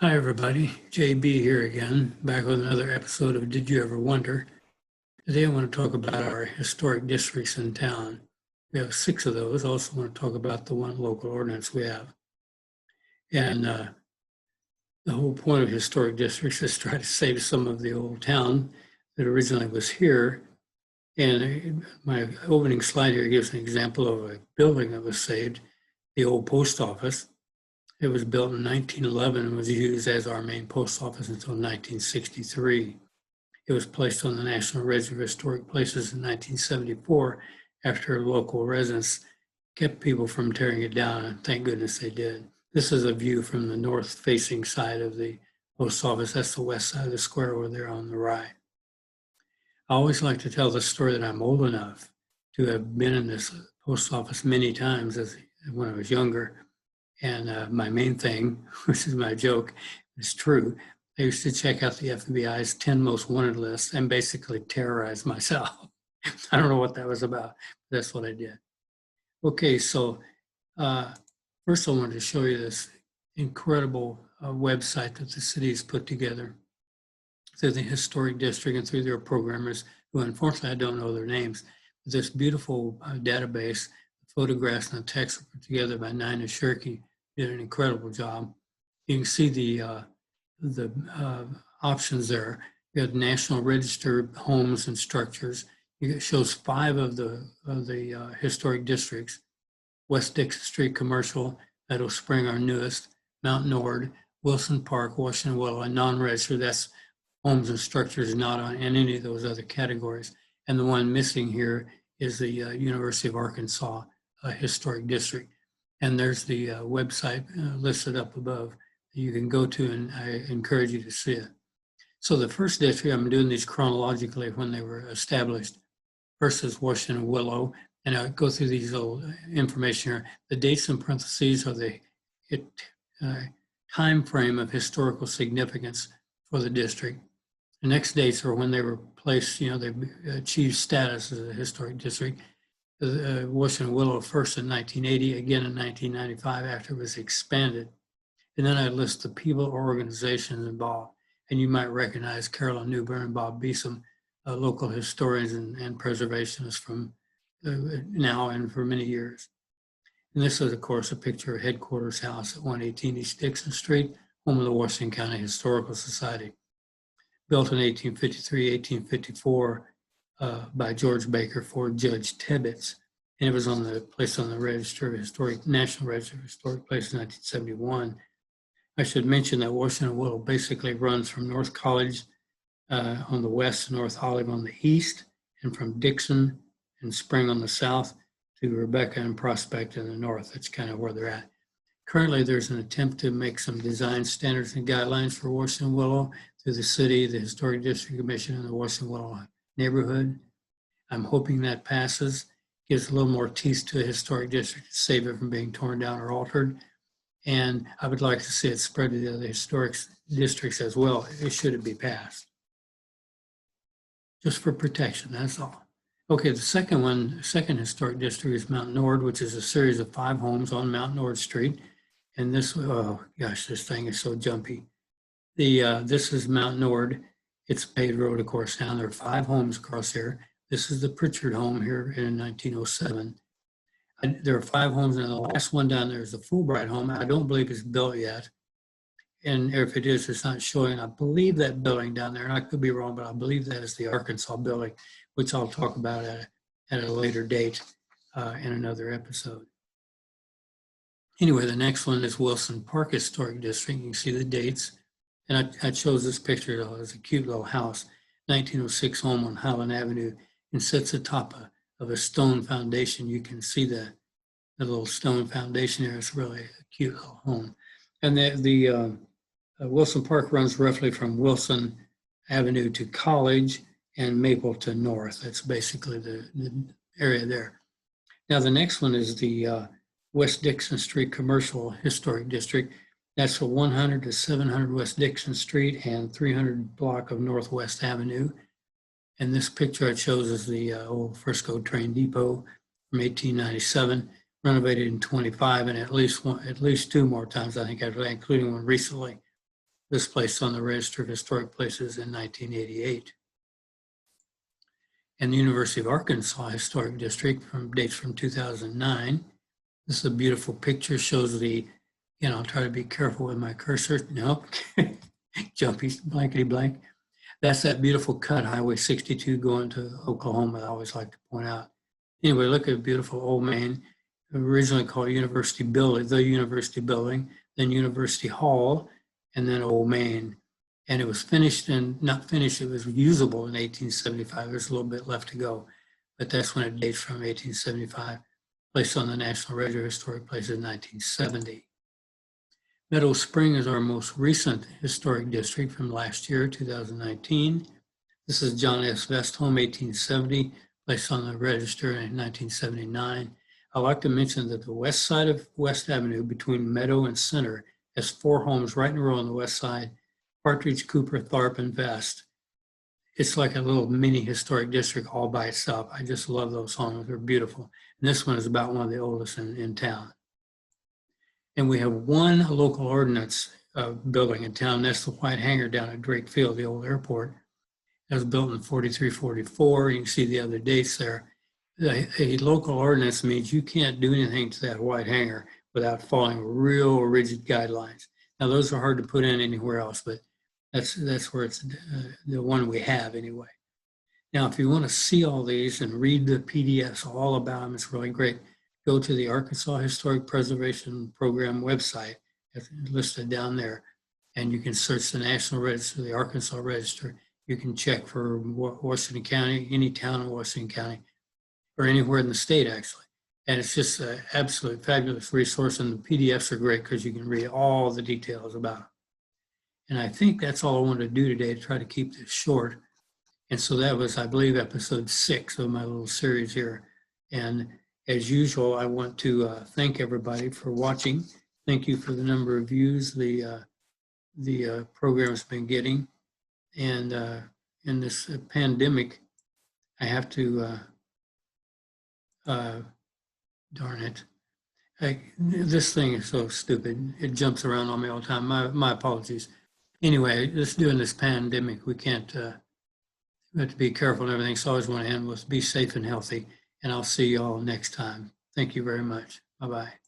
Hi, everybody. JB here again, back with another episode of Did You Ever Wonder? Today I want to talk about our historic districts in town. We have 6 of those. I also want to talk about the one local ordinance we have. And the whole point of historic districts is try to save some of the old town that originally was here. And my opening slide here gives an example of a building that was saved, the old post office. It was built in 1911 and was used as our main post office until 1963. It was placed on the National Register of Historic Places in 1974 after local residents kept people from tearing it down, and thank goodness they did. This is a view from the north-facing side of the post office. That's the west side of the square over there on the right. I always like to tell the story that I'm old enough to have been in this post office many times when I was younger. And my main thing, which is my joke, is true. I used to check out the FBI's 10 most wanted list and basically terrorize myself. I don't know what that was about. But that's what I did. Okay, so first I wanted to show you this incredible website that the city has put together through the historic district and through their programmers, who unfortunately I don't know their names. But this beautiful database, photographs and the text were put together by Nina Shirky, did an incredible job. You can see the options there. You have National Register homes and structures. It shows 5 of the historic districts: West Dixon Street Commercial, Meadow Spring, our newest, Mount Nord, Wilson Park, Washington Willow, and non-register. That's homes and structures not in any of those other categories. And the one missing here is the University of Arkansas Historic District. And there's the website listed up above that you can go to, and I encourage you to see it. So the first district, I'm doing these chronologically when they were established. First is Washington Willow, and I'll go through these little information here. The dates in parentheses are the time frame of historical significance for the district. The next dates are when they were placed, they achieved status as a historic district. Washington Willow first in 1980, again in 1995 after it was expanded. And then I list the people or organizations involved. And you might recognize Carolyn Newburn and Bob Beeson, local historians and preservationists from now and for many years. And this is, of course, a picture of headquarters house at 118 East Dixon Street, home of the Washington County Historical Society. Built in 1853, 1854 by George Baker for Judge Tebbets. And it was placed on the Register of Historic, National Register of Historic Places in 1971. I should mention that Washington Willow basically runs from North College on the west to North Olive on the east, and from Dixon and Spring on the south to Rebecca and Prospect in the north. That's kind of where they're at. Currently, there's an attempt to make some design standards and guidelines for Washington Willow through the city, the Historic District Commission, and the Washington Willow neighborhood. I'm hoping that passes, gives a little more teeth to a historic district to save it from being torn down or altered. And I would like to see it spread to the other historic districts as well, should it be passed. Just for protection, that's all. Okay, the second historic district is Mount Nord, which is a series of 5 homes on Mount Nord Street. And this, oh gosh, this thing is so jumpy. This is Mount Nord. It's a paved road, of course, down there are 5 homes across here. This is the Pritchard home here in 1907. There are 5 homes, and the last one down there is the Fulbright home. I don't believe it's built yet. And if it is, it's not showing. I believe that building down there, and I could be wrong, but I believe that is the Arkansas building, which I'll talk about at a later date in another episode. Anyway, the next one is Wilson Park Historic District. You can see the dates. And I chose this picture as a cute little house, 1906 home on Highland Avenue, and sits atop of a stone foundation. You can see the little stone foundation there. It's really a cute little home. And the Wilson Park runs roughly from Wilson Avenue to College and Maple to North. That's basically the area there. Now the next one is the West Dixon Street Commercial Historic District. That's from 100 to 700 West Dixon Street and 300 block of Northwest Avenue. And this picture I chose is the old Frisco train depot from 1897, renovated in 25, and at least 2 more times, I think, including one recently. was placed on the Register of Historic Places in 1988. And the University of Arkansas Historic District dates from 2009. This is a beautiful picture, shows the, I'll try to be careful with my cursor. Nope, jumpy, blankety blank. That's that beautiful cut, Highway 62 going to Oklahoma, I always like to point out. Anyway, look at beautiful Old Main, originally called University Building, the University Building, then University Hall, and then Old Main. And it was finished and not finished, it was usable in 1875. There's a little bit left to go, but that's when it dates from 1875, placed on the National Register of Historic Places in 1970. Meadow Spring is our most recent historic district from last year, 2019. This is John S. Vestholm, 1870, placed on the register in 1979. I'd like to mention that the west side of West Avenue between Meadow and Center has 4 homes right in a row on the west side: Partridge, Cooper, Tharp, and Vest. It's like a little mini historic district all by itself. I just love those homes. They're beautiful. And this one is about one of the oldest in town. And we have one local ordinance building in town. That's the White Hangar down at Drake Field, the old airport. It was built in 43, 44. You can see the other dates there. A local ordinance means you can't do anything to that White Hangar without following real rigid guidelines. Now, those are hard to put in anywhere else, but that's where it's the one we have anyway. Now, if you want to see all these and read the PDFs all about them, it's really great. Go to the Arkansas Historic Preservation Program website. It's listed down there, and you can search the National Register, the Arkansas Register. You can check for Washington County, any town in Washington County, or anywhere in the state, actually. And it's just an absolute fabulous resource, and the PDFs are great because you can read all the details about them. And I think that's all I wanted to do today, to try to keep this short. And so that was, I believe, episode 6 of my little series here. And as usual, I want to thank everybody for watching. Thank you for the number of views the program's been getting. And in this pandemic, I have to, darn it. This thing is so stupid. It jumps around on me all the time. My apologies. Anyway, just during this pandemic, we can't, we have to be careful and everything. So I always want to end with be safe and healthy. And I'll see you all next time. Thank you very much. Bye-bye.